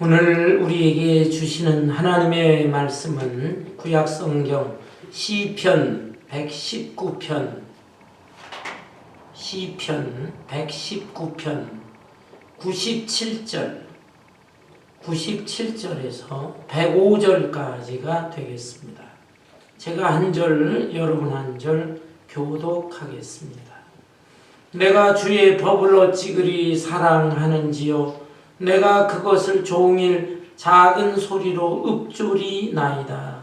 오늘 우리에게 주시는 하나님의 말씀은 구약성경 시편 119편 97절에서 105절까지가 되겠습니다. 제가 한 절, 여러분 한 절 교독하겠습니다. 내가 주의 법을 어찌 그리 사랑하는지요. 내가 그것을 종일 작은 소리로 읊조리나이다.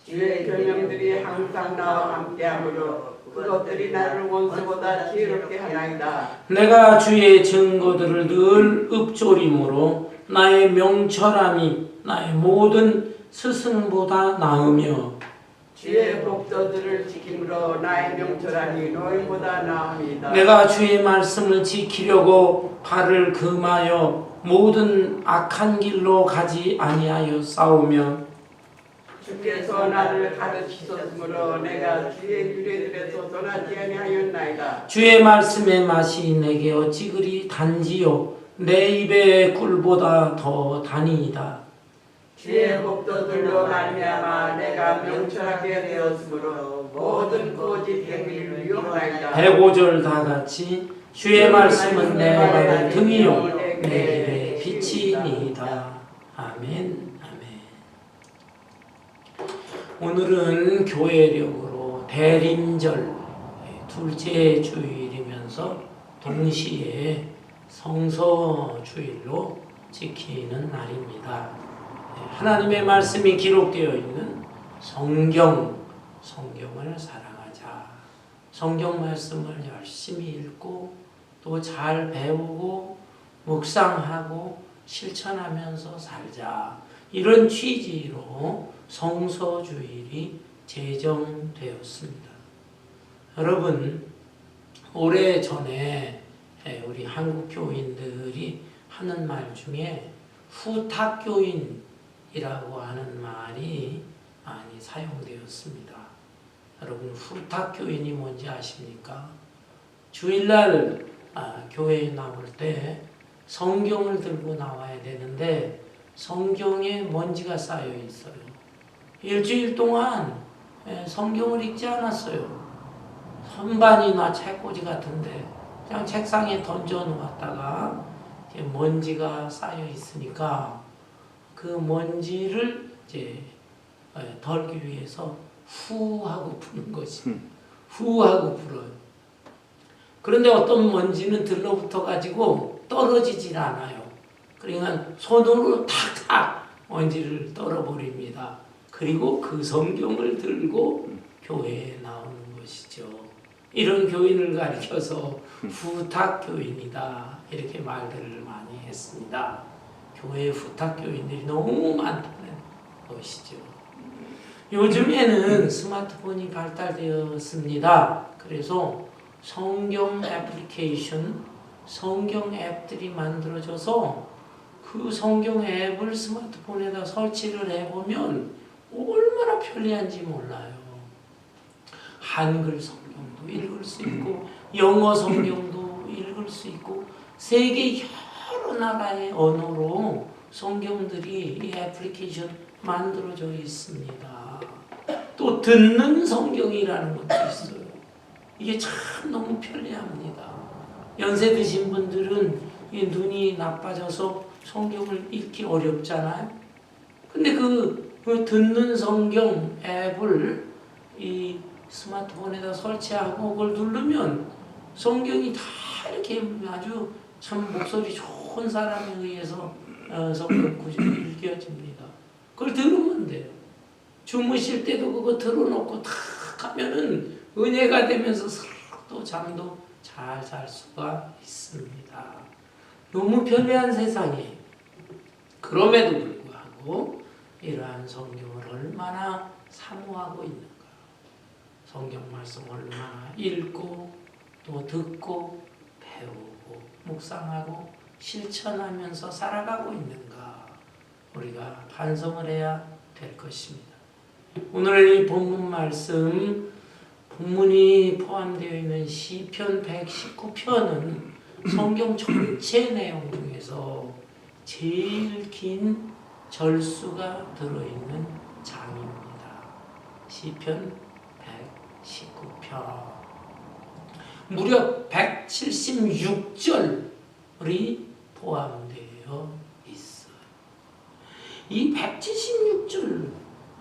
주의 계명들이 항상 나와 함께하므로 그것들이 나를 원수보다 지혜롭게 하나이다. 내가 주의 증거들을 늘 읊조림으로 나의 명철함이 나의 모든 스승보다 나으며 주의 법도들을 지킴으로 나의 명철하니 너희보다 나음이다. 내가 주의 말씀을 지키려고 발을 금하여 모든 악한 길로 가지 아니하여 싸우며 주께서 나를 가르치셨으므로 내가 주의 규례들에서 떠나지 아니하였나이다. 주의 말씀의 맛이 내게 어찌 그리 단지요 내 입의 꿀보다 더 다니이다. 주의 법도들로 말미암아 내가 명철하게 되었으므로 모든 거짓 행위를 위험하이다. 105절 다 같이 주의 말씀은 내 발의 등이요 내 길의 빛이니이다. 아멘. 오늘은 교회력으로 대림절 둘째 주일이면서 동시에 성서주일로 지키는 날입니다. 하나님의 말씀이 기록되어 있는 성경을 사랑하자. 성경 말씀을 열심히 읽고 또 잘 배우고 묵상하고 실천하면서 살자. 이런 취지로 성서주일이 제정되었습니다. 여러분, 오래전에 우리 한국 교인들이 하는 말 중에 후탁교인이라고 하는 말이 많이 사용되었습니다. 여러분, 후탁교인이 뭔지 아십니까? 주일날 교회에 나올 때 성경을 들고 나와야 되는데 성경에 먼지가 쌓여 있어요. 일주일 동안 성경을 읽지 않았어요. 선반이나 책꽂이 같은데 그냥 책상에 던져 놓았다가 먼지가 쌓여 있으니까 그 먼지를 이제 덜기 위해서 후하고 부는 것이 후하고 불어요. 그런데 어떤 먼지는 들러붙어 가지고 떨어지질 않아요. 그러니까 손으로 탁탁 먼지를 떨어버립니다. 그리고 그 성경을 들고 교회에 나오는 것이죠. 이런 교인을 가리켜서 후탁교인이다 이렇게 말들을 많이 했습니다. 교회에 후탁교인들이 너무 많다는 것이죠. 요즘에는 스마트폰이 발달되었습니다. 그래서 성경 애플리케이션, 성경 앱들이 만들어져서 그 성경 앱을 스마트폰에다 설치를 해보면 얼마나 편리한지 몰라요. 한글 성경도 읽을 수 있고 영어 성경도 읽을 수 있고 세계 여러 나라의 언어로 성경들이 이 애플리케이션 만들어져 있습니다. 또 듣는 성경이라는 것도 있어요. 이게 참 너무 편리합니다. 연세 드신 분들은 눈이 나빠져서 성경을 읽기 어렵잖아요. 근데 그 듣는 성경 앱을 이 스마트폰에다 설치하고 그걸 누르면 성경이 다 이렇게 아주 참 목소리 좋은 사람에 의해서 성경 구절이 읽혀집니다. 그걸 들으면 돼요. 주무실 때도 그거 들어놓고 탁 하면은 은혜가 되면서 또 잠도 잘 잘 수가 있습니다. 너무 편리한 세상에 그럼에도 불구하고 이러한 성경을 얼마나 사모하고 있는가. 성경 말씀 얼마나 읽고 또 듣고 배우고 묵상하고 실천하면서 살아가고 있는가. 우리가 반성을 해야 될 것입니다. 오늘 이 본문 말씀 본문이 포함되어 있는 시편 119편은 성경 전체 내용 중에서 제일 긴 절수가 들어있는 장입니다. 시편 119편. 무려 176절이 포함되어 있어요. 이 176절,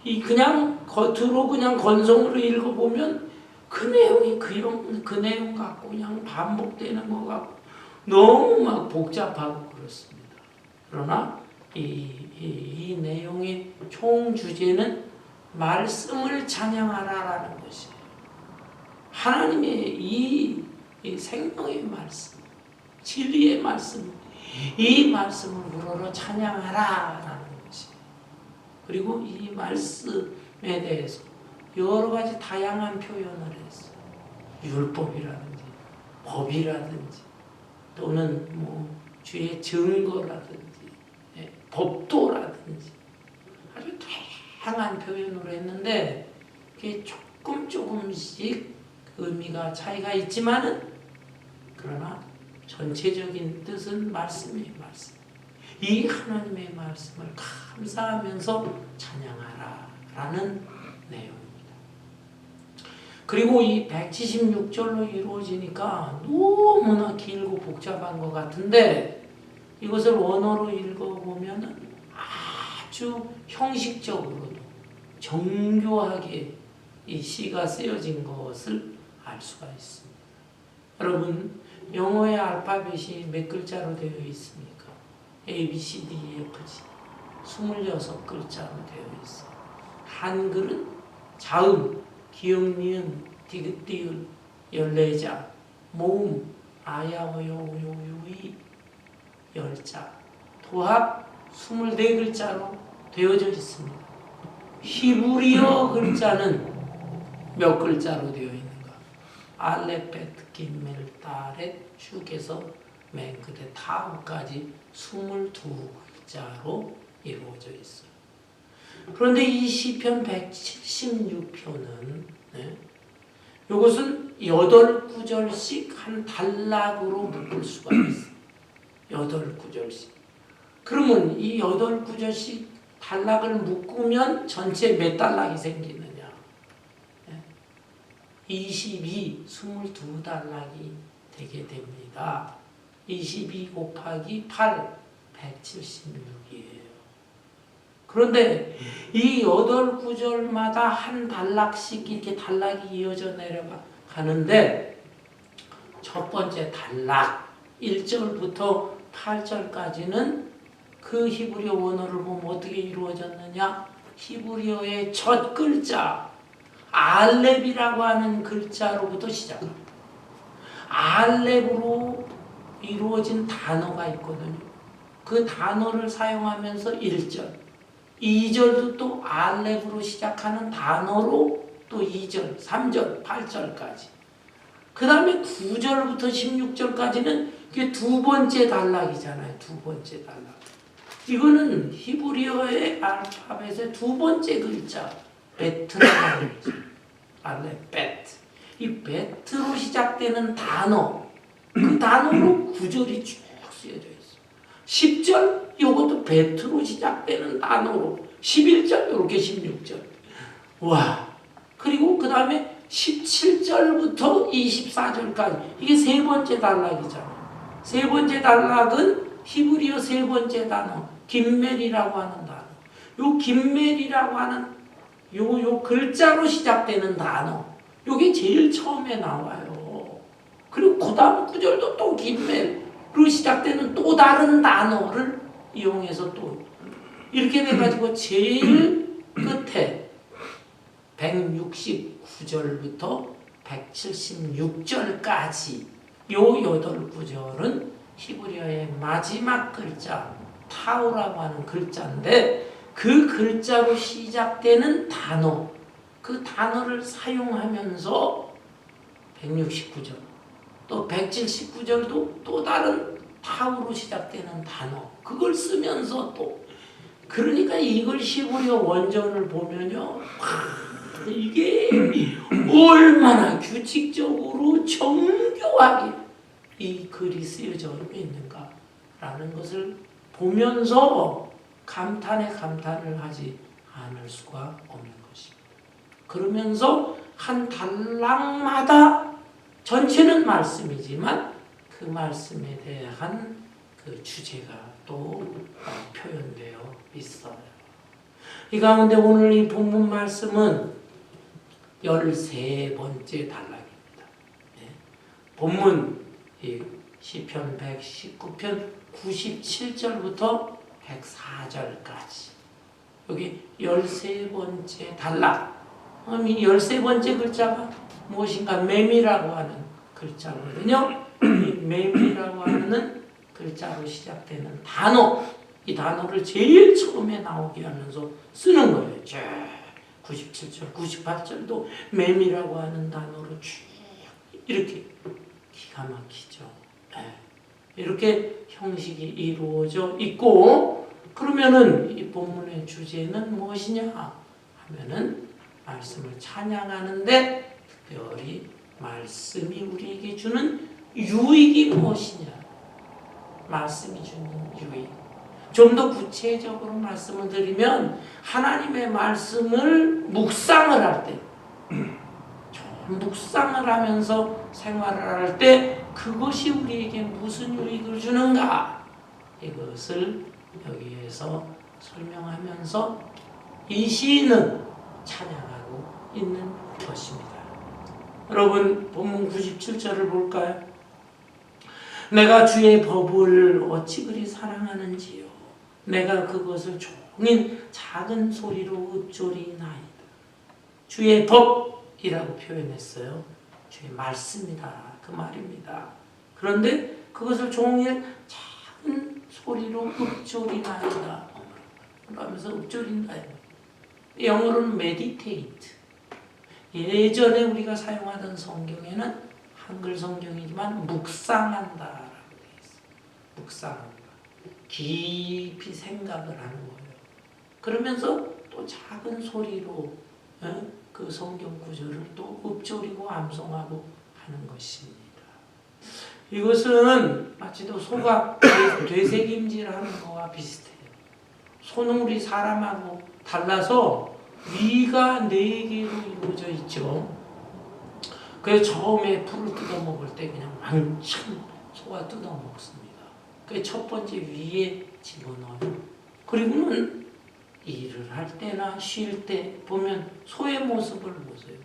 이 그냥 겉으로 그냥 건성으로 읽어보면 그 내용이 그 내용 갖고 그냥 반복되는 것 같고 너무 막 복잡하고 그렇습니다. 그러나 이 내용의 총 주제는 말씀을 찬양하라라는 것이에요. 하나님의 이 생명의 말씀, 진리의 말씀, 이 말씀을 우러러 찬양하라라는 것이에요. 그리고 이 말씀에 대해서 여러 가지 다양한 표현을 했어요. 율법이라든지 법이라든지 또는 뭐 주의 증거라든지 법도라든지 아주 다양한 표현으로 했는데 그게 조금씩 의미가 차이가 있지만은 그러나 전체적인 뜻은 말씀이에요. 말씀. 이 하나님의 말씀을 감사하면서 찬양하라라는 내용입니다. 그리고 이 176절로 이루어지니까 너무나 길고 복잡한 것 같은데 이것을 원어로 읽어보면 아주 형식적으로도 정교하게 이 시가 쓰여진 것을 알 수가 있습니다. 여러분, 영어의 알파벳이 몇 글자로 되어 있습니까? A, B, C, D, E, F, G 26글자로 되어 있어요. 한글은 자음, 기역, 니은, 디귿, 디귿, 열네자, 모음, 아야, 어여, 오요, 요이, 열자, 도합 24글자로 되어져 있습니다. 히브리어 글자는 몇 글자로 되어 있는가? 알렙, bet, 기멜, 다렛, 슈게서, 맨 끝에 타우까지 22글자로 이루어져 있어요. 그런데 이 시편 176편은 이것은 8구절씩 한 단락으로 묶을 수가 있어요. 8구절씩. 그러면 이 8구절씩 단락을 묶으면 전체 몇 단락이 생기느냐? 22단락이 되게 됩니다. 22 곱하기 8, 176이에요. 그런데 이 8구절마다 한 단락씩 이렇게 단락이 이어져 내려가는데 첫 번째 단락 1절부터 8절까지는 그 히브리어 원어를 보면 어떻게 이루어졌느냐? 히브리어의 첫 글자 알렙이라고 하는 글자로부터 시작합니다. 알렙으로 이루어진 단어가 있거든요. 그 단어를 사용하면서 1절, 2절도 또 알렙으로 시작하는 단어로 또 2절, 3절, 8절까지. 그 다음에 9절부터 16절까지는 그게 두 번째 단락이잖아요. 두 번째 단락. 이거는 히브리어의 알파벳의 두 번째 글자, 베트라고 하죠. 알렙, 베트. 이 베트로 시작되는 단어, 그 단어로 9절이 쭉 쓰여져 있어요. 10절, 이것도 베트로 시작되는 단어로 11절, 이렇게 16절. 와, 그리고 그 다음에 17절부터 24절까지 이게 세 번째 단락이잖아요. 세 번째 단락은 히브리어 세 번째 단어 김멜이라고 하는 단어. 요 김멜이라고 하는 요 글자로 시작되는 단어. 요게 제일 처음에 나와요. 그리고 그 다음 구절도 또 김멜로 시작되는 또 다른 단어를 이용해서 또 이렇게 돼가지고 제일 끝에 169절부터 176절까지 요 8구절은 히브리어의 마지막 글자 타우라고 하는 글자인데 그 글자로 시작되는 단어, 그 단어를 사용하면서 169절 또 179절도 또 다른 타우로 시작되는 단어, 그걸 쓰면서 또 그러니까 이걸 히브리어 원전을 보면요, 이게 얼마나 규칙적으로 정교하게 이 글이 쓰여져 있는가라는 것을 보면서 감탄에 감탄을 하지 않을 수가 없는 것입니다. 그러면서 한 단락마다 전체는 말씀이지만 그 말씀에 대한 그 주제가 또 표현되어 있어요. 이 가운데 오늘 이 본문 말씀은 13번째 단락입니다. 본문 시편 119편 97절부터 104절까지 여기 13번째 단락. 이 13번째 글자가 무엇인가? 매미라고 하는 글자거든요. 이 매미라고 하는 글자로 시작되는 단어, 이 단어를 제일 처음에 나오게 하면서 쓰는 거예요. 97절, 98절도 매미라고 하는 단어로 쭉 이렇게 기가 막히죠. 이렇게 형식이 이루어져 있고, 그러면은 이 본문의 주제는 무엇이냐 하면은 말씀을 찬양하는데 특별히 말씀이 우리에게 주는 유익이 무엇이냐, 말씀이 주는 유익. 좀 더 구체적으로 말씀을 드리면 하나님의 말씀을 묵상을 할 때, 묵상을 하면서 생활을 할 때 그것이 우리에게 무슨 유익을 주는가, 이것을 여기에서 설명하면서 이 시인은 찬양하고 있는 것입니다. 여러분 본문 97절을 볼까요? 내가 주의 법을 어찌 그리 사랑하는지요. 내가 그것을 종일 작은 소리로 읊조리나이다. 주의 법이라고 표현했어요. 주의 말씀이다, 그 말입니다. 그런데 그것을 종일 작은 소리로 읊조리나이다 그러면서 읊조린다. 영어로는 meditate. 예전에 우리가 사용하던 성경에는 한글 성경이지만 묵상한다라고 되어 있어요. 묵상한다. 깊이 생각을 하는 거예요. 그러면서 또 작은 소리로 그 성경 구절을 또 읊조리고 암송하고 하는 것입니다. 이것은 마치도 소가 되새김질하는 거와 비슷해요. 소는 우리 사람하고 달라서 위가 4개로 이루어져 있죠. 그래서 처음에 풀을 뜯어먹을 때 그냥 왕창 소가 뜯어먹습니다. 그 첫 번째 위에 집어넣어요. 그리고는 일을 할 때나 쉴 때 보면 소의 모습을 보세요.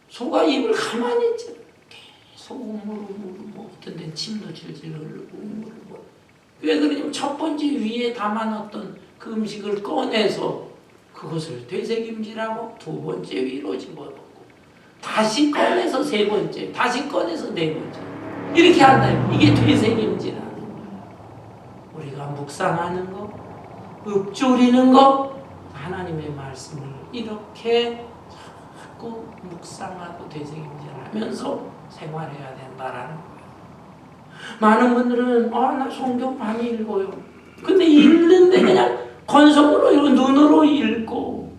소가 입을 가만히 있잖아요. 계속 뭐 어떤 데는 침도 질질 흘리고 왜 그러냐면 첫 번째 위에 담아놨던 그 음식을 꺼내서 그것을 되새김질하고 두 번째 위로 집어넣고 다시 꺼내서 세 번째, 다시 꺼내서 네 번째 이렇게 한다. 이게 되새김질하는 거예요. 우리가 묵상하는 거, 읊조리는 거, 하나님의 말씀을 이렇게 자꾸 묵상하고 되새김질하면서 생활해야 된다라는 거예요. 많은 분들은 나 성경 많이 읽어요. 근데 읽는데 그냥 건성으로 읽고 눈으로 읽고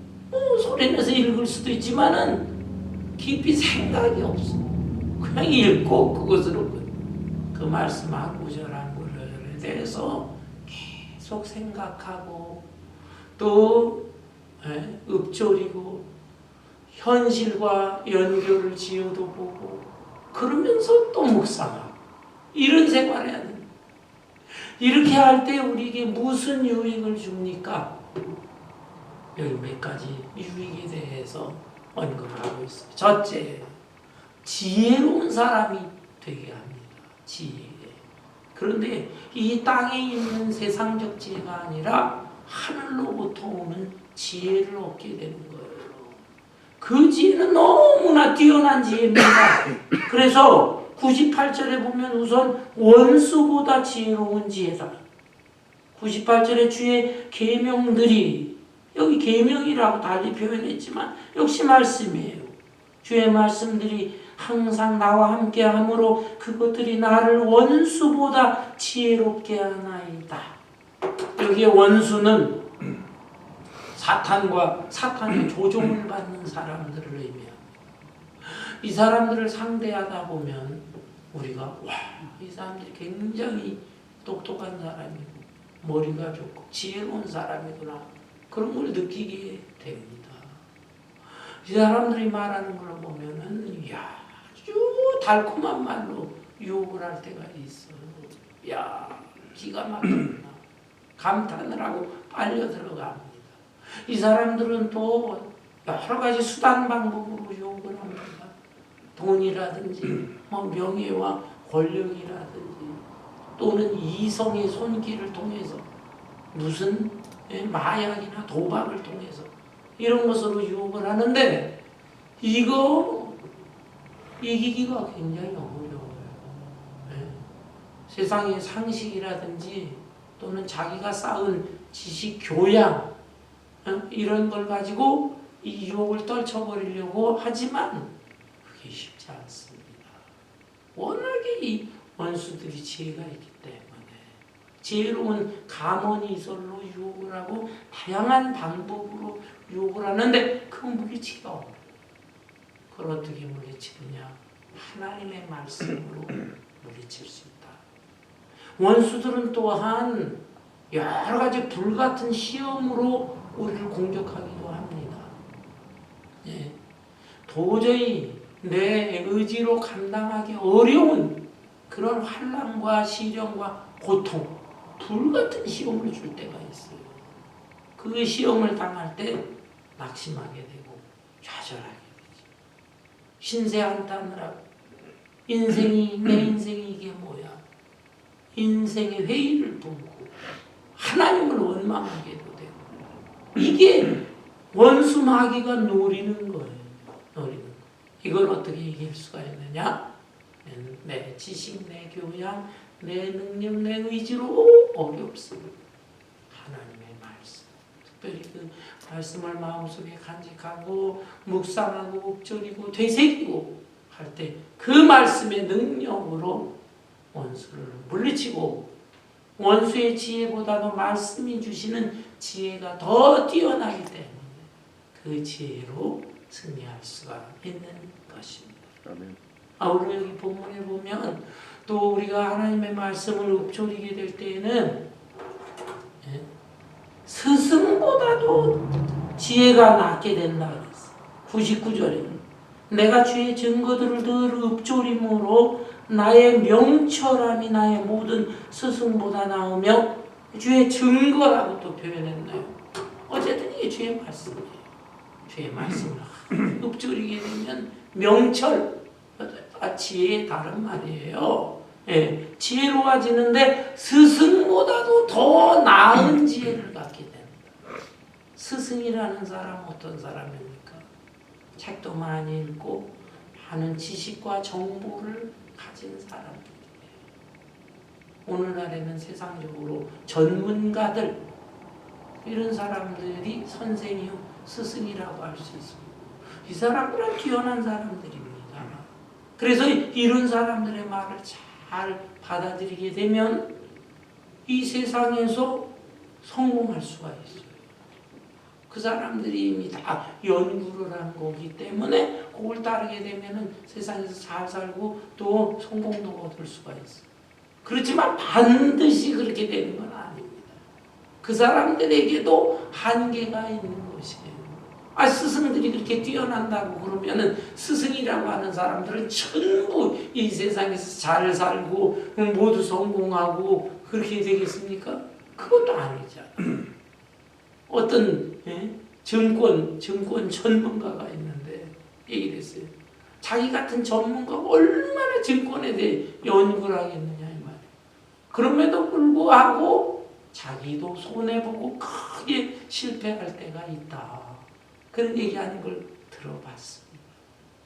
소리내서 읽을 수도 있지만은 깊이 생각이 없어. 그냥 읽고 그것으로 그 말씀 한 구절 한 구절에 대해서 계속 생각하고 또 읊조리고 현실과 연결을 지어도 보고 그러면서 또 묵상하고 이런 생활을 해야 됩니다. 이렇게 할 때 우리에게 무슨 유익을 줍니까? 여기 몇 가지 유익에 대해서 언급하고 있어요. 첫째, 지혜로운 사람이 되게 합니다. 지혜. 그런데 이 땅에 있는 세상적 지혜가 아니라 하늘로부터 오는 지혜를 얻게 되는 거예요. 그 지혜는 너무나 뛰어난 지혜입니다. 그래서 98절에 보면 우선 원수보다 지혜로운 지혜다. 98절에 주의 계명들이, 여기 계명이라고 달리 표현했지만 역시 말씀이에요. 주의 말씀들이 항상 나와 함께 하므로 그것들이 나를 원수보다 지혜롭게 하나이다. 여기에 원수는 사탄과 사탄의 조종을 받는 사람들을 의미합니다. 이 사람들을 상대하다 보면 우리가 이 사람들이 굉장히 똑똑한 사람이고 머리가 좋고 지혜로운 사람이구나. 그런 걸 느끼게 됩니다. 이 사람들이 말하는 걸 보면은 아주 달콤한 말로 유혹을 할 때가 있어요. 기가 막히구나. 감탄을 하고 빨려 들어갑니다. 이 사람들은 또 여러 가지 수단 방법으로 유혹을 합니다. 돈이라든지 명예와 권력이라든지 또는 이성의 손길을 통해서 무슨 마약이나 도박을 통해서 이런 것으로 유혹을 하는데 이거 이기기가 굉장히 어려워요. 세상의 상식이라든지 또는 자기가 쌓은 지식, 교양 이런 걸 가지고 이 유혹을 떨쳐버리려고 하지만 그게 쉽지 않습니다. 워낙에 이 원수들이 지혜가 있기 때문에 지혜로운 감언이설로 유혹을 하고 다양한 방법으로 유혹을 하는데 그건 물리치기가 어려워요. 그걸 어떻게 물리치느냐? 하나님의 말씀으로 물리칠 수 있다. 원수들은 또한 여러 가지 불같은 시험으로 우리를 공격하기도 합니다. 도저히 내 의지로 감당하기 어려운 그런 환난과 시련과 고통, 불같은 시험을 줄 때가 있어요. 그 시험을 당할 때 낙심하게 되고 좌절하게 되죠. 신세한탄을 하고 내 인생이 이게 뭐야? 인생의 회의를 품고 하나님을 원망하게도 되고 이게 원수 마귀가 노리는 거예요. 이걸 어떻게 이길 수가 있느냐? 내 지식, 내 교양, 내 능력, 내 의지로 어렵습니다. 하나님의 말씀. 특별히 그 말씀을 마음속에 간직하고 묵상하고 읊조리고 되새기고 할 때 그 말씀의 능력으로 원수를 물리치고 원수의 지혜보다도 말씀이 주시는 지혜가 더 뛰어나기 때문에 그 지혜로 승리할 수가 있는 것입니다. 아멘. 우리 여기 본문에 보면 또 우리가 하나님의 말씀을 읊조리게 될 때에는 스승보다도 지혜가 낫게 된다 그랬어요. 99절에는 내가 주의 증거들을 늘 읊조림으로 나의 명철함이 나의 모든 스승보다 나으며 주의 증거라고 또 표현했나요? 어쨌든 이게 주의 말씀이에요. 주의 말씀을 읊조리게 되면 명철, 지혜의 다른 말이에요. 지혜로워지는데 스승보다도 더 나은 지혜를 갖게 됩니다. 스승이라는 사람은 어떤 사람입니까? 책도 많이 읽고 많은 지식과 정보를 가진 사람들이에요. 오늘날에는 세상적으로 전문가들 이런 사람들이 선생이요 스승이라고 할 수 있습니다. 이 사람들은 뛰어난 사람들입니다. 그래서 이런 사람들의 말을 잘 받아들이게 되면 이 세상에서 성공할 수가 있어요. 그 사람들이 이미 다 연구를 한 거기 때문에 그걸 따르게 되면 세상에서 잘 살고 또 성공도 얻을 수가 있어요. 그렇지만 반드시 그렇게 되는 건 아닙니다. 그 사람들에게도 한계가 있는 것이에요. 스승들이 그렇게 뛰어난다고 그러면은 스승이라고 하는 사람들은 전부 이 세상에서 잘 살고 모두 성공하고 그렇게 되겠습니까? 그것도 아니잖아요. 어떤 증권 전문가가 있는데 얘기를 했어요. 자기 같은 전문가가 얼마나 증권에 대해 연구를 하겠느냐 이 말이에요. 그럼에도 불구하고 자기도 손해보고 크게 실패할 때가 있다. 그런 얘기하는 걸 들어봤습니다.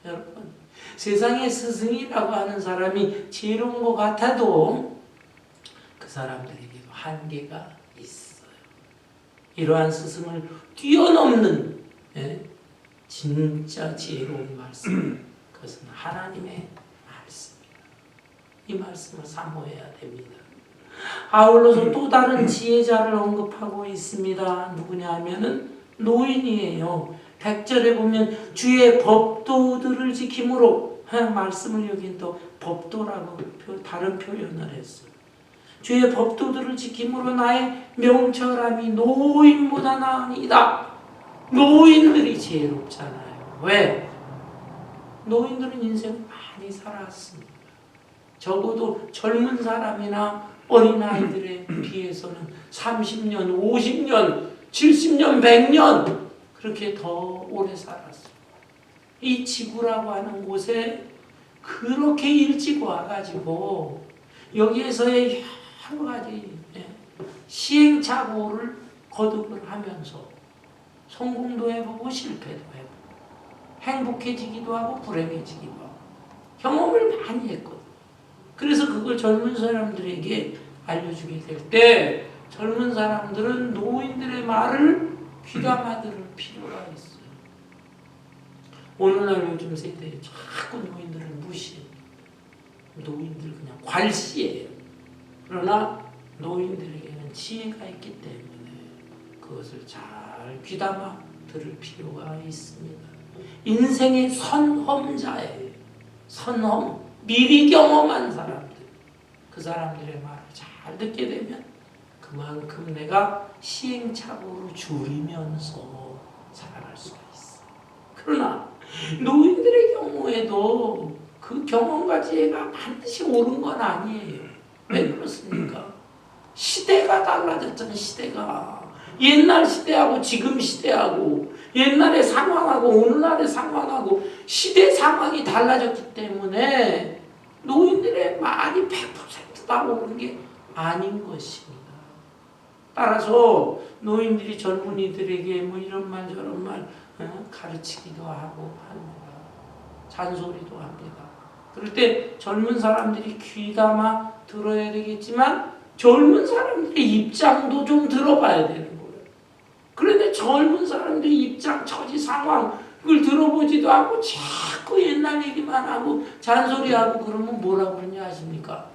여러분, 세상에 스승이라고 하는 사람이 지혜로운 것 같아도 그 사람들에게도 한계가 있어요. 이러한 스승을 뛰어넘는 진짜 지혜로운 말씀, 그것은 하나님의 말씀입니다. 이 말씀을 사모해야 됩니다. 아울러서 또 다른 지혜자를 언급하고 있습니다. 누구냐 하면은 노인이에요. 100절에 보면 주의 법도들을 지킴으로 말씀을 여긴 또 법도라고 다른 표현을 했어요. 주의 법도들을 지킴으로 나의 명철함이 노인보다 나으니이다. 노인들이 지혜롭잖아요. 왜? 노인들은 인생을 많이 살았습니다. 적어도 젊은 사람이나 어린아이들에 비해서는 30년, 50년, 70년, 100년 그렇게 더 오래 살았어요. 이 지구라고 하는 곳에 그렇게 일찍 와가지고 여기에서의 여러 가지 시행착오를 거듭을 하면서 성공도 해보고 실패도 해보고 행복해지기도 하고 불행해지기도 하고 경험을 많이 했거든요. 그래서 그걸 젊은 사람들에게 알려주게 될 때 젊은 사람들은 노인들의 말을 귀담아 들을 필요가 있어요. 오늘날 요즘 세대에 자꾸 노인들을 무시해요. 노인들 그냥 괄시해요. 그러나 노인들에게는 지혜가 있기 때문에 그것을 잘 귀담아 들을 필요가 있습니다. 인생의 선험자예요. 선험, 미리 경험한 사람들. 그 사람들의 말을 잘 듣게 되면 그만큼 내가 시행착오를 줄이면서 살아갈 수가 있어. 그러나 노인들의 경우에도 그 경험과 지혜가 반드시 옳은 건 아니에요. 왜 그렇습니까? 시대가 달라졌잖아요. 시대가. 옛날 시대하고 지금 시대하고 옛날의 상황하고 오늘날의 상황하고 시대 상황이 달라졌기 때문에 노인들의 말이 100%다 옳은 게 아닌 것입니다. 따라서 노인들이 젊은이들에게 뭐 이런 말 저런 말 가르치기도 하고 합니다. 잔소리도 합니다. 그럴 때 젊은 사람들이 귀담아 들어야 되겠지만 젊은 사람들의 입장도 좀 들어봐야 되는 거예요. 그런데 젊은 사람들의 입장, 처지, 상황을 들어보지도 않고 자꾸 옛날 얘기만 하고 잔소리하고 그러면 뭐라고 그러냐 아십니까?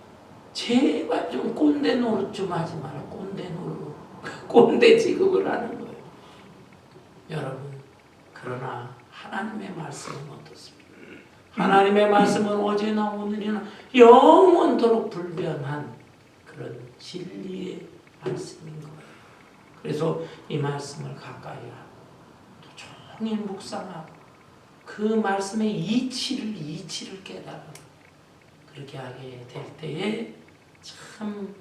제발 좀 꼰대 노릇 좀 하지 마라. 꼰대 노릇. 꼰대 취급을 하는 거예요. 여러분, 그러나 하나님의 말씀은 어떻습니까? 하나님의 말씀은 어제나 오늘이나 영원토록 불변한 그런 진리의 말씀인 거예요. 그래서 이 말씀을 가까이 하고 또 종일 묵상하고 그 말씀의 이치를 깨달아 그렇게 하게 될 때에 참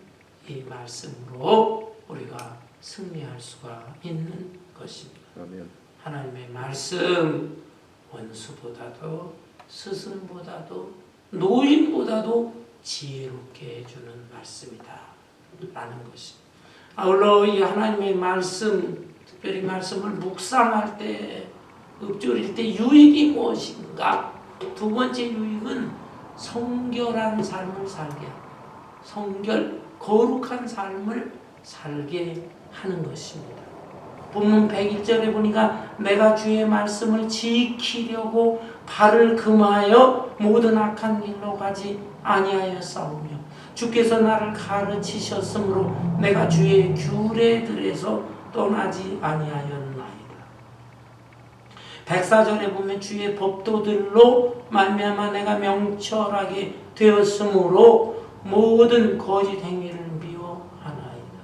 이 말씀으로 우리가 승리할 수가 있는 것입니다. 아멘. 하나님의 말씀 원수보다도 스승보다도 노인보다도 지혜롭게 해주는 말씀이다 라는 것입니다. 아울러 이 하나님의 말씀, 특별히 말씀을 묵상할 때, 읊조릴 때 유익이 무엇인가? 두 번째 유익은 성결한 삶을 살게 하고 성결, 거룩한 삶을 살게 하는 것입니다. 본문 101절에 보니까 내가 주의 말씀을 지키려고 발을 금하여 모든 악한 길로 가지 아니하였사오며 주께서 나를 가르치셨으므로 내가 주의 규례들에서 떠나지 아니하였나이다. 104절에 보면 주의 법도들로 말미암아 내가 명철하게 되었으므로 모든 거짓 행위를 미워하나이다.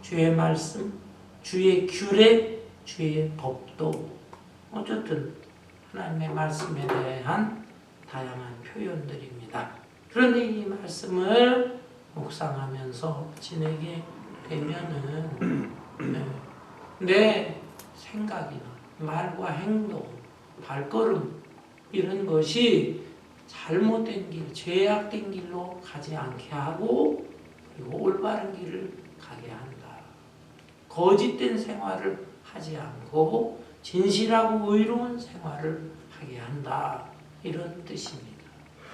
주의 말씀, 주의 규례, 주의 법도, 어쨌든 하나님의 말씀에 대한 다양한 표현들입니다. 그런데 이 말씀을 묵상하면서 지내게 되면은 내 생각이나 말과 행동, 발걸음 이런 것이 잘못된 길, 죄악된 길로 가지 않게 하고 그리고 올바른 길을 가게 한다. 거짓된 생활을 하지 않고 진실하고 의로운 생활을 하게 한다. 이런 뜻입니다.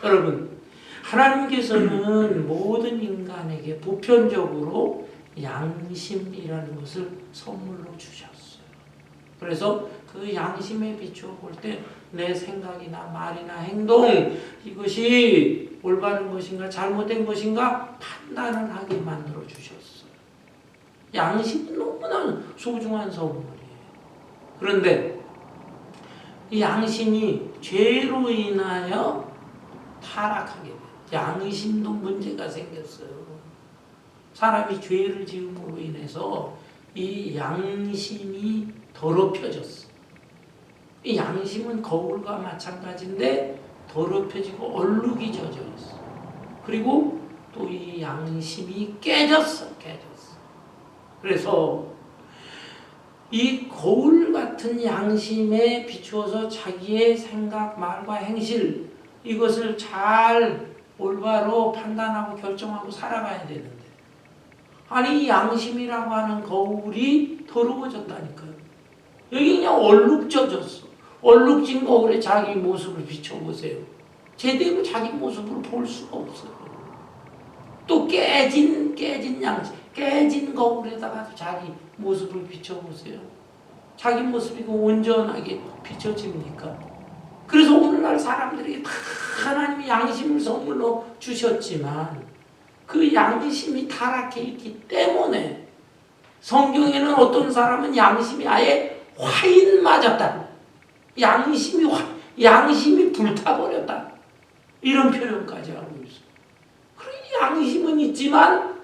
여러분, 하나님께서는 모든 인간에게 보편적으로 양심이라는 것을 선물로 주셨어요. 그래서 그 양심에 비추어 볼 때 내 생각이나 말이나 행동 이것이 올바른 것인가 잘못된 것인가 판단을 하게 만들어 주셨어요. 양심은 너무나 소중한 선물이에요. 그런데 이 양심이 죄로 인하여 타락하게 돼요. 양심도 문제가 생겼어요. 사람이 죄를 지음으로 인해서 이 양심이 더럽혀졌어. 이 양심은 거울과 마찬가지인데 더럽혀지고 얼룩이 젖어 있어. 그리고 또 이 양심이 깨졌어. 그래서 이 거울 같은 양심에 비추어서 자기의 생각, 말과 행실 이것을 잘 올바로 판단하고 결정하고 살아가야 되는데 아니 이 양심이라고 하는 거울이 더러워졌다니까요. 여기 그냥 얼룩져졌어. 얼룩진 거울에 자기 모습을 비춰보세요. 제대로 자기 모습을 볼 수가 없어요. 또 깨진 양심, 깨진 거울에다가 자기 모습을 비춰보세요. 자기 모습이 온전하게 비춰집니까? 그래서 오늘날 사람들에게 다 하나님이 양심을 선물로 주셨지만 그 양심이 타락해 있기 때문에 성경에는 어떤 사람은 양심이 아예 화인 맞았다. 양심이 불타버렸다. 이런 표현까지 하고 있어. 그러니 양심은 있지만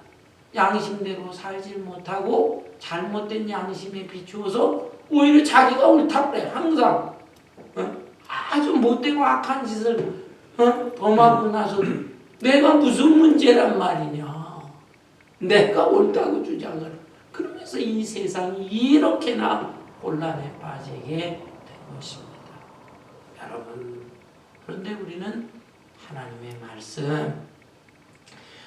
양심대로 살지 못하고 잘못된 양심에 비추어서 오히려 자기가 옳다고 그래. 항상 아주 못되고 악한 짓을 범하고 나서도 내가 무슨 문제란 말이냐. 내가 옳다고 주장을. 그러면서 이 세상이 이렇게나 혼란에 빠지게 된 것입니다. 여러분, 그런데 우리는 하나님의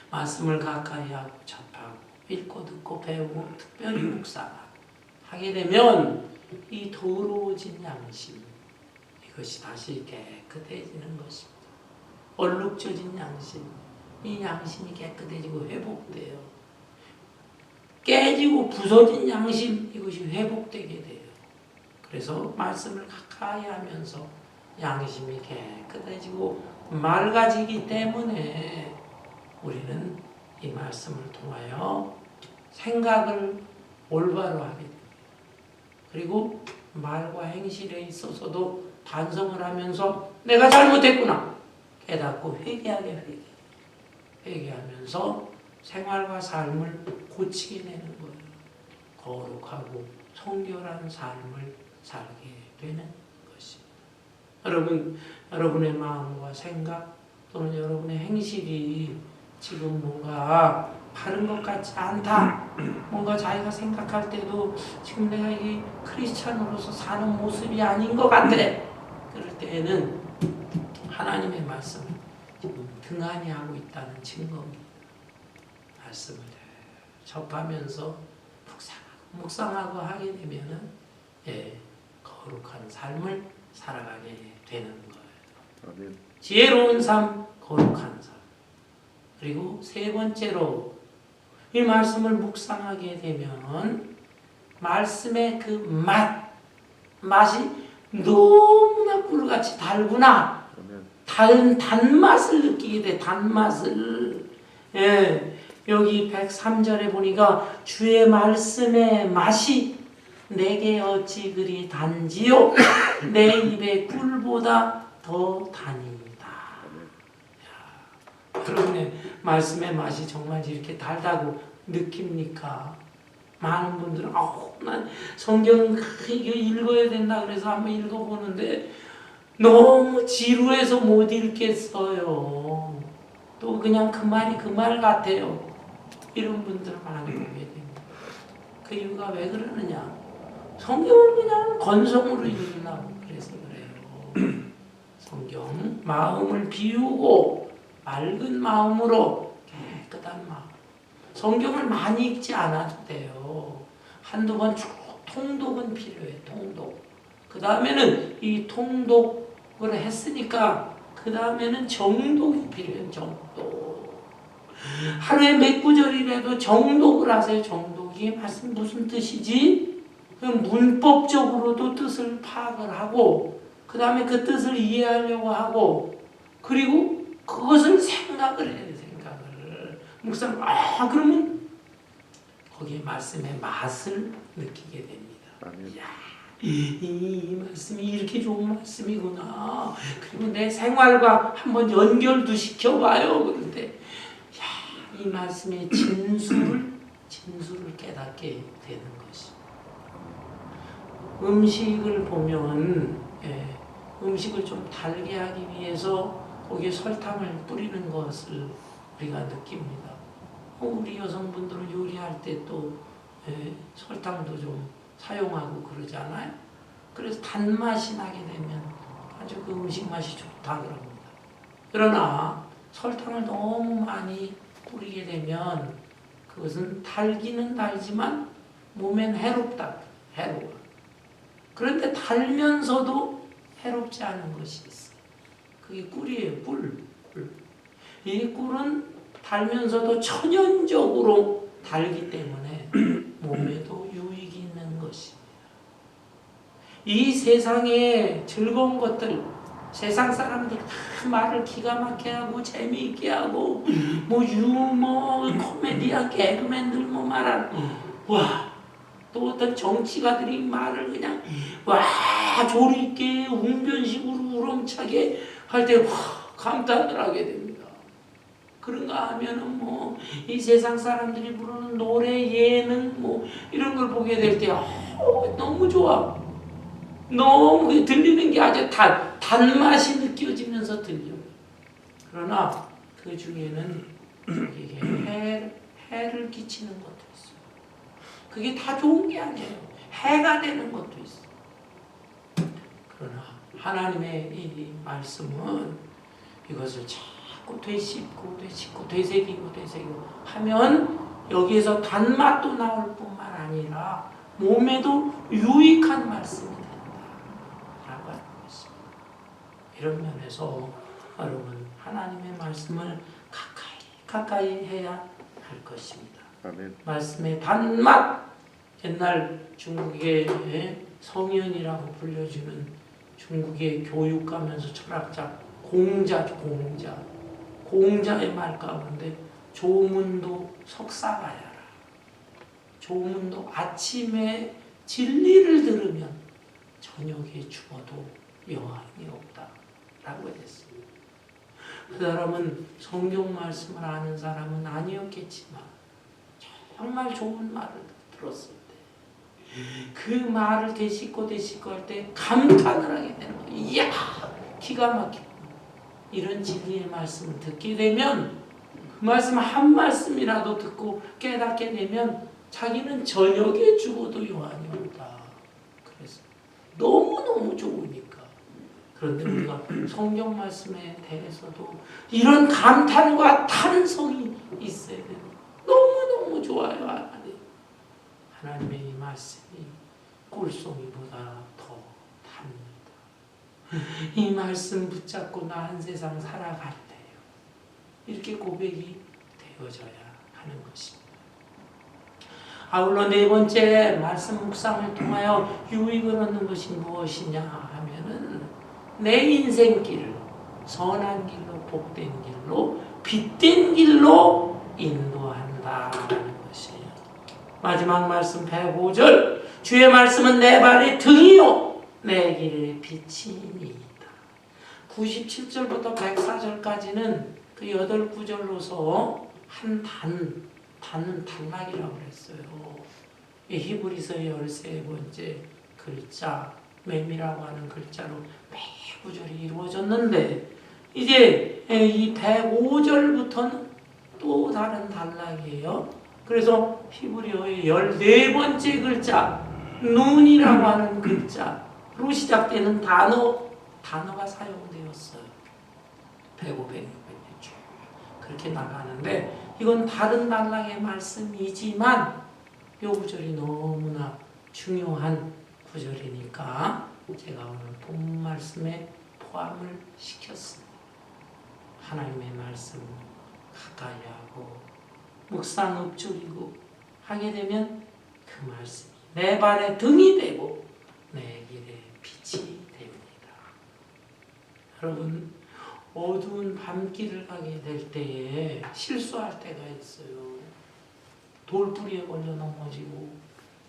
말씀을 가까이 하고 접하고 읽고 듣고 배우고 특별히 묵상하게 되면 이 더러워진 양심 이것이 다시 깨끗해지는 것입니다. 얼룩져진 양심, 이 양심이 깨끗해지고 회복돼요. 깨지고 부서진 양심 이것이 회복되게 돼요. 그래서 말씀을 가까이 하면서 양심이 깨끗해지고 맑아지기 때문에 우리는 이 말씀을 통하여 생각을 올바로 하게 됩니다. 그리고 말과 행실에 있어서도 반성을 하면서 내가 잘못했구나 깨닫고 회개하면서 생활과 삶을 고치게 되는 거예요. 거룩하고 성결한 삶을 살게 되는 것입니다. 여러분의 마음과 생각 또는 여러분의 행실이 지금 뭔가 바른 것 같지 않다. 뭔가 자기가 생각할 때도 지금 내가 이게 크리스찬으로서 사는 모습이 아닌 것 같아. 그럴 때에는 하나님의 말씀을 지금 등한히 하고 있다는 증거입니다. 말씀을 접하면서 묵상하고 하게 되면은 거룩한 삶을 살아가게 되는 거예요. 아멘. 지혜로운 삶, 거룩한 삶. 그리고 세 번째로 이 말씀을 묵상하게 되면 말씀의 그 맛이 너무나 꿀같이 달구나. 단맛을 느끼게 돼. 단맛을. 여기 103절에 보니까 주의 말씀의 맛이 내게 어찌 그리 단지요 내 입의 꿀보다 더 다니이다. 여러분의 말씀의 맛이 정말 이렇게 달다고 느낍니까? 많은 분들은 난 성경 이거 읽어야 된다 그래서 한번 읽어보는데 너무 지루해서 못 읽겠어요. 또 그냥 그 말이 그 말 같아요. 이런 분들 많이 보게 됩니다. 그 이유가 왜 그러느냐? 성경을 그냥 건성으로 읽으려고 그래서 그래요. 성경 마음을 비우고 맑은 마음으로 깨끗한 마음. 성경을 많이 읽지 않아도 돼요. 한두 번 쭉 통독은 필요해. 통독. 그 다음에는 이 통독을 했으니까 그 다음에는 정독이 필요해요. 정독. 하루에 몇 구절이라도 정독을 하세요. 정독이 말씀 무슨 뜻이지? 문법적으로도 뜻을 파악을 하고 그 다음에 그 뜻을 이해하려고 하고 그리고 그것을 생각을 해요. 생각을. 묵상. 그러면 거기에 말씀의 맛을 느끼게 됩니다. 야, 이 말씀이 이렇게 좋은 말씀이구나. 그리고 내 생활과 한번 연결도 시켜봐요. 그런데 이 말씀의 진수를 깨닫게 되는 것이. 음식을 보면 음식을 좀 달게 하기 위해서 거기에 설탕을 뿌리는 것을 우리가 느낍니다. 우리 여성분들은 요리할 때 또 설탕도 좀 사용하고 그러잖아요. 그래서 단맛이 나게 되면 아주 그 음식 맛이 좋다 그럽니다. 그러나 설탕을 너무 많이 뿌리게 되면 그것은 달기는 달지만 몸엔 해롭다. 해로워. 그런데 달면서도 해롭지 않은 것이 있어요. 그게 꿀이에요. 꿀. 이 꿀은 달면서도 천연적으로 달기 때문에 몸에도 유익이 있는 것입니다. 이 세상의 즐거운 것들, 세상 사람들 다 말을 기가 막히게 하고 재미있게 하고 뭐 유머, 코미디언, 개그맨들 뭐 말하는 와, 또 어떤 정치가들이 말을 그냥 와 조리 있게 웅변식으로 우렁차게 할 때 와 감탄을 하게 됩니다. 그런가 하면은 뭐 이 세상 사람들이 부르는 노래, 예능 뭐 이런 걸 보게 될 때 너무 좋아. 너무 들리는 게 아주 단맛이 느껴지면서 들려. 그러나 그 중에는 이게 해를 끼치는 것도 있어요. 그게 다 좋은 게 아니에요. 해가 되는 것도 있어요. 그러나 하나님의 이 말씀은 이것을 자꾸 되씹고 되새기고 하면 여기에서 단맛도 나올 뿐만 아니라 몸에도 유익한 말씀이 된다라고 하는 것입니다. 이런 면에서 여러분 하나님의 말씀을 가까이 해야 할 것입니다. 아멘. 말씀의 단맛, 옛날 중국의 성현이라고 불려주는 중국의 교육가면서 철학자 공자의 말 가운데 조문도 석사가야라. 조문도 아침에 진리를 들으면 저녁에 죽어도 여한이 없다라고 했습니다. 그 사람은 성경 말씀을 아는 사람은 아니었겠지만 정말 좋은 말을 들었을 때 그 말을 되씹고 할 때 감탄을 하게 되는 거예요. 이야 기가 막히고 이런 진리의 말씀을 듣게 되면 그 말씀 한 말씀이라도 듣고 깨닫게 되면 자기는 저녁에 죽어도 여한이 없다. 그래서 너무너무 좋으니까. 그런데 우리가 성경 말씀에 대해서도 이런 감탄과 탄성이 있어야 돼요. 너무너무 좋아요. 하나님의 이 말씀이 꿀송이보다 더 답니다. 이 말씀 붙잡고 나은 세상 살아갈 때요. 이렇게 고백이 되어져야 하는 것입니다. 아울러 네 번째 말씀 묵상을 통하여 유익을 얻는 것이 무엇이냐 하면은 내 인생길을 선한 길로 복된 길로 빛된 길로 인도한다는 것이에요. 마지막 말씀 105절 주의 말씀은 내 발의 등이요 내 길의 빛이니이다. 97절부터 104절까지는 그 8구절로서 한 단은 단락이라고 그랬어요. 히브리서의 13번째 글자 맴이라고 하는 글자로 매 구절이 이루어졌는데 이제 이 105절부터는 또 다른 단락이에요. 그래서 히브리어의 14번째 글자 눈이라고 하는 글자로 시작되는 단어가 사용되었어요. 105, 106, 106 그렇게 나가는데 이건 다른 단락의 말씀이지만 이 구절이 너무나 중요한 구절이니까 제가 오늘 본 말씀에 포함을 시켰습니다. 하나님의 말씀 가까이 하고 묵상 읊조리고 하게 되면 그 말씀이 내 발의 등이 되고 내 길의 빛이 됩니다. 여러분 어두운 밤길을 가게 될 때에 실수할 때가 있어요. 돌뿌리에 걸려 넘어지고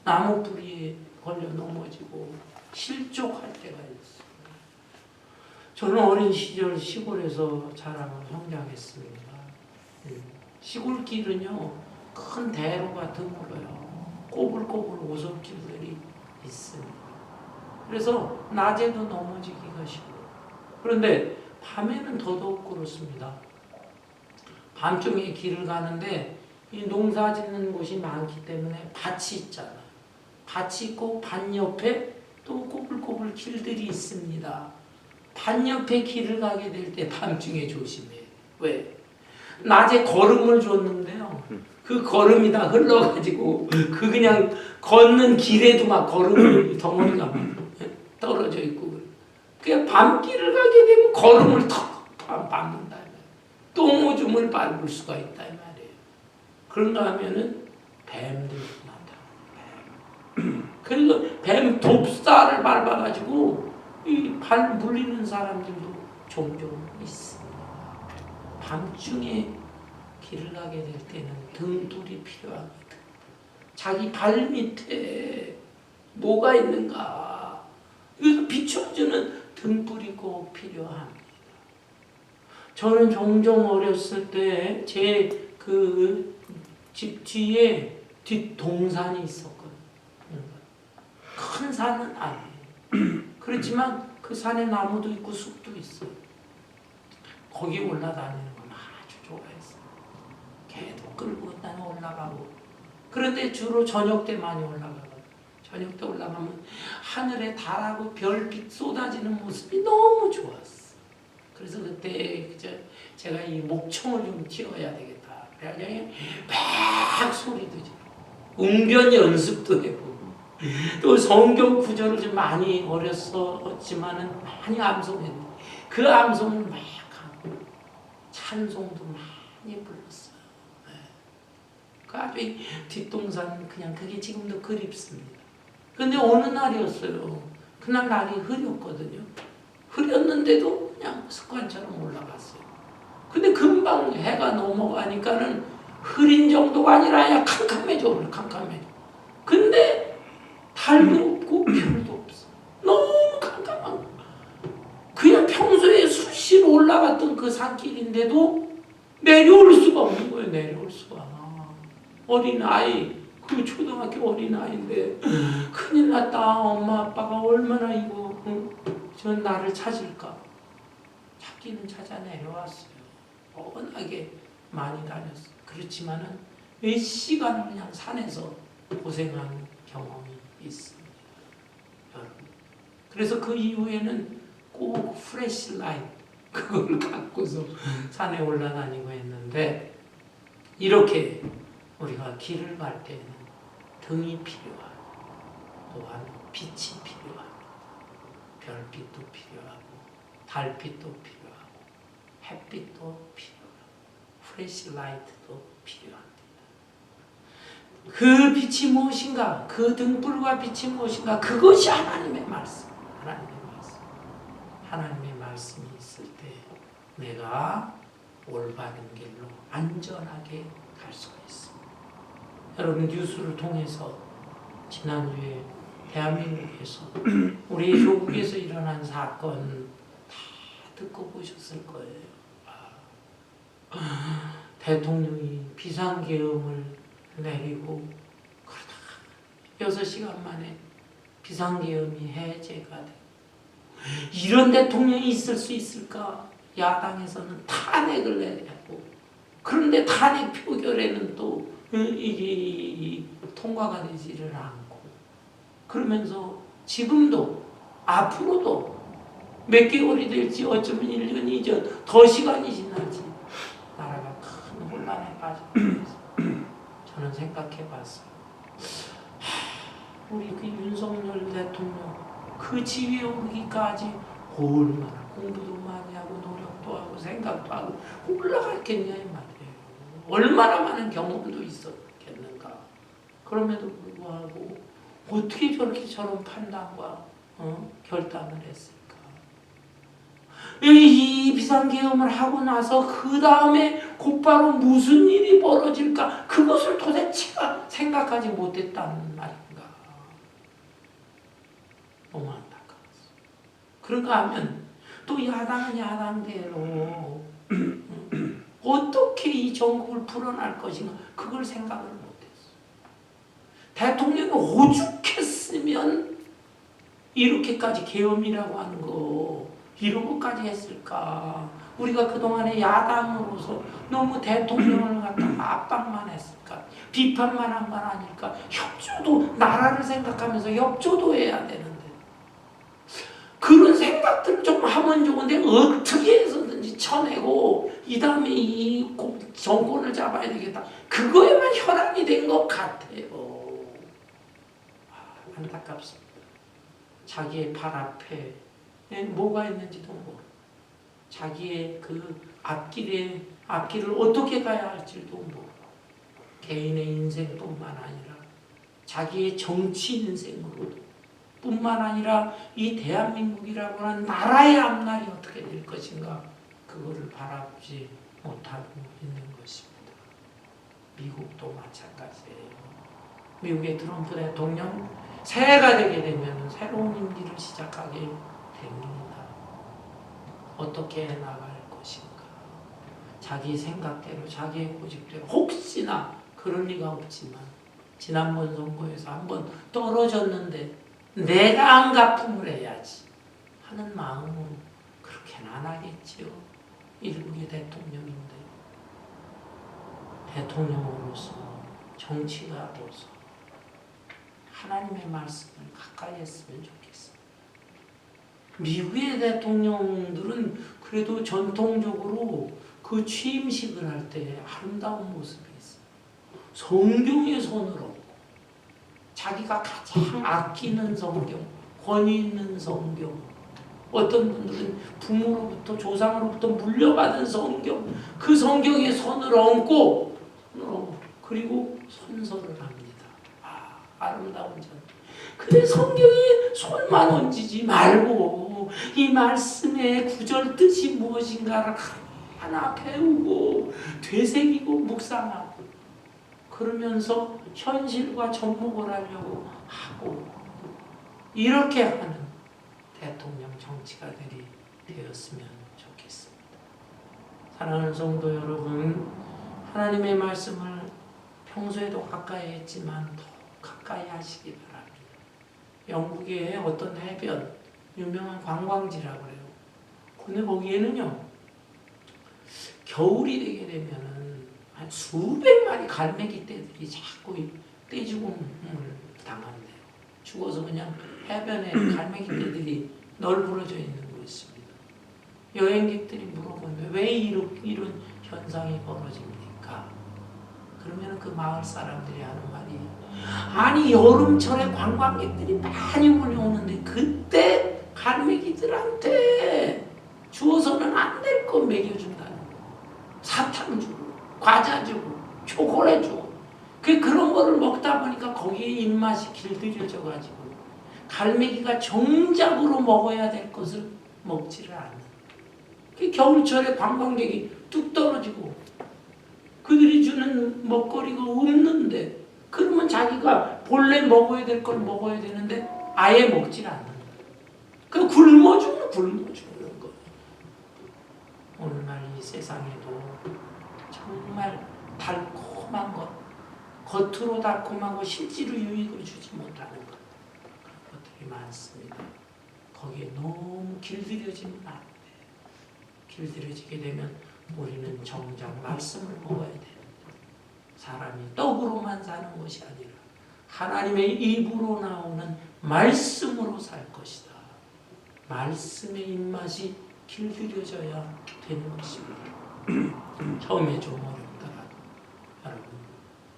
나무 뿌리에 걸려 넘어지고 실족할 때가 있어요. 저는 어린 시절 시골에서 자라고 성장했습니다. 시골길은요 큰 대로가 드물어요. 꼬불꼬불 오솔길들이 있습니다. 그래서 낮에도 넘어지기가 쉽고, 그런데 밤에는 더더욱 그렇습니다. 밤중에 길을 가는데 이 농사 짓는 곳이 많기 때문에 밭이 있잖아요. 밭이 있고 밭 옆에 또 꼬불꼬불 길들이 있습니다. 밭 옆에 길을 가게 될 때 밤중에 조심해요. 왜? 낮에 걸음을 줬는데요. 그 걸음이 다 흘러가지고 그 그냥 걷는 길에도 막 걸음을 덩어리가 막 떨어져 있고, 그냥 밤길을 가게 되면 걸음을 턱 밟는다. 똥오줌을 밟을 수가 있다 이 말이에요. 그런가 하면은 뱀들도 나타나요. 그리고 뱀 돕사를 밟아가지고 이 발 물리는 사람들도 종종 있습니다. 밤중에 길을 가게 될 때는 등불이 필요합니다. 자기 발 밑에 뭐가 있는가, 이거 비춰주는 등불이 꼭 필요합니다. 저는 종종 어렸을 때 제 그 집 뒤에 뒷동산이 있었거든요. 큰 산은 아니에요. 그렇지만 그 산에 나무도 있고 숲도 있어요. 거기 올라다니는 걸 아주 좋아했어요. 개도 끌고 나는 올라가고. 그런데 주로 저녁 때 많이 올라가거든요. 저녁 때 올라가면 하늘에 달하고 별빛 쏟아지는 모습이 너무 좋았어요. 그래서 그때 제가 이 목청을 좀 튀어야 되겠다. 그래가지고 막 소리도 지르고 웅변 연습도 해보고 또 성경 구절을 좀 많이 어렸었지만은 많이 암송했는데 그 암송을 막 하고 찬송도 많이 불렀어요. 네. 그 아주 뒷동산 그냥 그게 지금도 그립습니다. 근데 어느 날이었어요. 그날 날이 흐렸거든요. 흐렸는데도 그냥 습관처럼 올라갔어요. 근데 금방 해가 넘어가니까는 흐린 정도가 아니라 그냥 캄캄해져. 근데 달도 없고 별도 없어. 너무 캄캄한 거. 그냥 평소에 수시로 올라갔던 그 산길인데도 내려올 수가 없는 거예요. 내려올 수가. 어린아이, 그 초등학교 어린아이인데 큰일 났다. 엄마 아빠가 얼마나 이거 저 나를 찾을까. 찾기는 찾아 내려왔어요. 워낙에 많이 다녔어요. 그렇지만은 몇 시간을 그냥 산에서 고생한 경험이 있습니다. 여러분. 그래서 그 이후에는 꼭 플래시라이트 그걸 갖고서 산에 올라다니고 했는데, 이렇게 우리가 길을 갈 때는 등이 필요하고 또한 빛이 필요합니다. 별빛도 필요하고 달빛도 필요하고 햇빛도 필요하고 플래시라이트도 필요합니다. 그 빛이 무엇인가? 그 등불과 빛이 무엇인가? 그것이 하나님의 말씀. 하나님의 말씀이 있을 때 내가 올바른 길로 안전하게 갈 수가 있습니다. 여러분, 뉴스를 통해서 지난주에 대한민국에서 우리 조국에서 일어난 사건 다 듣고 보셨을 거예요. 대통령이 비상계엄을 내리고 그러다가 6시간 만에 비상계엄이 해제가 되고, 이런 대통령이 있을 수 있을까? 야당에서는 탄핵을 내고, 그런데 탄핵 표결에는 또 이게 통과가 되지를 않고, 그러면서 지금도 앞으로도 몇 개월이 될지 어쩌면 1년이 전 더 시간이 지날지 나라가 큰 혼란에 빠지고 저는 생각해봤어요. 우리 그 윤석열 대통령 그 지위에 오르기까지 얼마나 공부도 많이 하고 노력도 하고 생각도 하고 올라갔겠냐 이 말이에요. 얼마나 많은 경험도 있었겠는가. 그럼에도 불구하고 어떻게 저렇게 저런 판단과 결단을 했을까. 이 비상계엄을 하고 나서 그 다음에 곧바로 무슨 일이 벌어질까, 그것을 도대체가 생각하지 못했다는 말인가. 너무 안타까웠어. 그런가 하면 또 야당은 야당대로 어떻게 이 전국을 풀어날 것인가 그걸 생각을 못했어. 대통령이 오죽했으면 이렇게까지 계엄이라고 하는 거 이런 것까지 했을까. 우리가 그동안에 야당으로서 너무 대통령을 갖다가 압박만 했을까. 비판만 한 건 아닐까. 협조도 나라를 생각하면서 협조도 해야 되는데 그런 생각들을 좀 하면 좋은데 어떻게 해서든지 쳐내고 이 다음에 이 정권을 잡아야 되겠다. 그거에만 혈안이 된 것 같아요. 안타깝습니다. 자기의 발 앞에 뭐가 있는지도 모르고 자기의 그 앞길을 어떻게 가야 할지도 모르고 개인의 인생뿐만 아니라 자기의 정치 인생으로도 뿐만 아니라 이 대한민국이라고 하는 나라의 앞날이 어떻게 될 것인가 그거를 바라보지 못하고 있는 것입니다. 미국도 마찬가지예요. 미국의 트럼프 대통령 새해가 되게 되면 새로운 임기를 시작하게 됩니다. 어떻게 나갈 것인가 자기 생각대로 자기의 고집대로 혹시나 그럴 리가 없지만 지난번 선거에서 한번 떨어졌는데 내가 안갚음을 해야지 하는 마음으로 그렇게는 안 하겠지요. 일국의 대통령인데 대통령으로서 정치가로서 하나님의 말씀을 가까이 했으면 좋겠습니다. 미국의 대통령들은 그래도 전통적으로 그 취임식을 할 때 아름다운 모습이 있어요. 성경에 손을 얹고 자기가 가장 아끼는 성경, 권위 있는 성경, 어떤 분들은 부모로부터 조상으로부터 물려받은 성경, 그 성경에 손을 얹고 그리고 선서를 합니다. 아름다운 전. 근데 성경에 손만 얹지 말고 이 말씀의 구절 뜻이 무엇인가를 하나 배우고 되새기고 묵상하고 그러면서 현실과 접목을 하려고 하고 이렇게 하는 대통령 정치가들이 되었으면 좋겠습니다. 사랑하는 성도 여러분, 하나님의 말씀을 평소에도 가까이 했지만 더 가까이 하시기 바랍니다. 영국의 어떤 해변, 유명한 관광지라고 그래요. 근데 거기에는요, 겨울이 되게 되면은 한 수백 마리 갈매기 떼들이 자꾸 떼죽음을 당한대요. 죽어서 그냥 해변에 갈매기 떼들이 널브러져 있는 거 있습니다. 여행객들이 물어보면 왜 이런 현상이 벌어집니까? 그러면 그 마을 사람들이 하는 말이 아니 여름철에 관광객들이 많이 몰려오는데 그때 갈매기들한테 주어서는 안 될 거 먹여준다는 거. 사탕 주고 과자 주고 초콜릿 주고 그런 거를 먹다 보니까 거기에 입맛이 길들여져 가지고 갈매기가 정작으로 먹어야 될 것을 먹지를 않는. 겨울철에 관광객이 뚝 떨어지고 그들이 주는 먹거리가 없는데 그러면 자기가 본래 먹어야 될 걸 먹어야 되는데 아예 먹질 않는 거예요. 그 굶어 죽는 거예요. 오늘날 이 세상에도 정말 달콤한 것, 겉으로 달콤하고 실제로 유익을 주지 못하는 것 그런 것들이 많습니다. 거기에 너무 길들여지면 안 돼요. 길들여지게 되면 우리는 정작 말씀을 먹어야 돼요. 사람이 떡으로만 사는 것이 아니라 하나님의 입으로 나오는 말씀으로 살 것이다. 말씀의 입맛이 길들여져야 되는 것입니다. 처음에 좀 어렵더라도 여러분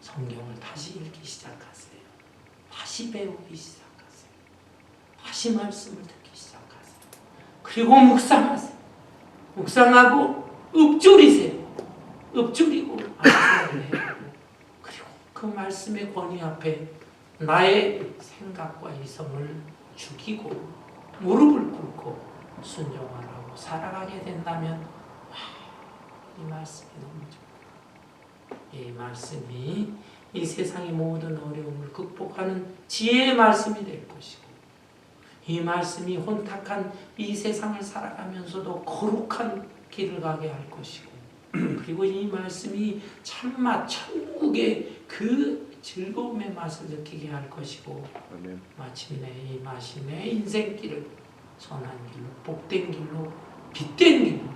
성경을 다시 읽기 시작하세요. 다시 배우기 시작하세요. 다시 말씀을 듣기 시작하세요. 그리고 묵상하세요. 묵상하고 읊조리세요. 읊조리고 말씀을 해요. 그리고 그 말씀의 권위 앞에 나의 생각과 이성을 죽이고 무릎을 꿇고 순종하라고 살아가게 된다면 이 말씀이 너무 좋고 이 말씀이 이 세상의 모든 어려움을 극복하는 지혜의 말씀이 될 것이고 이 말씀이 혼탁한 이 세상을 살아가면서도 거룩한 길을 가게 할 것이고 그리고 이 말씀이 참맛 천국의 그 즐거움의 맛을 느끼게 할 것이고 아멘. 마침내 이 맛이 내 인생길을 선한 길로 복된 길로 빛된 길로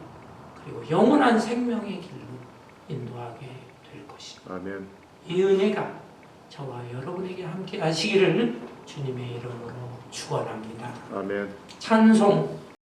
그리고 영원한 생명의 길로 인도하게 될 것입니다. 아멘. 이 은혜가 저와 여러분에게 함께 하시기를 주님의 이름으로 축원합니다. 아멘. 찬송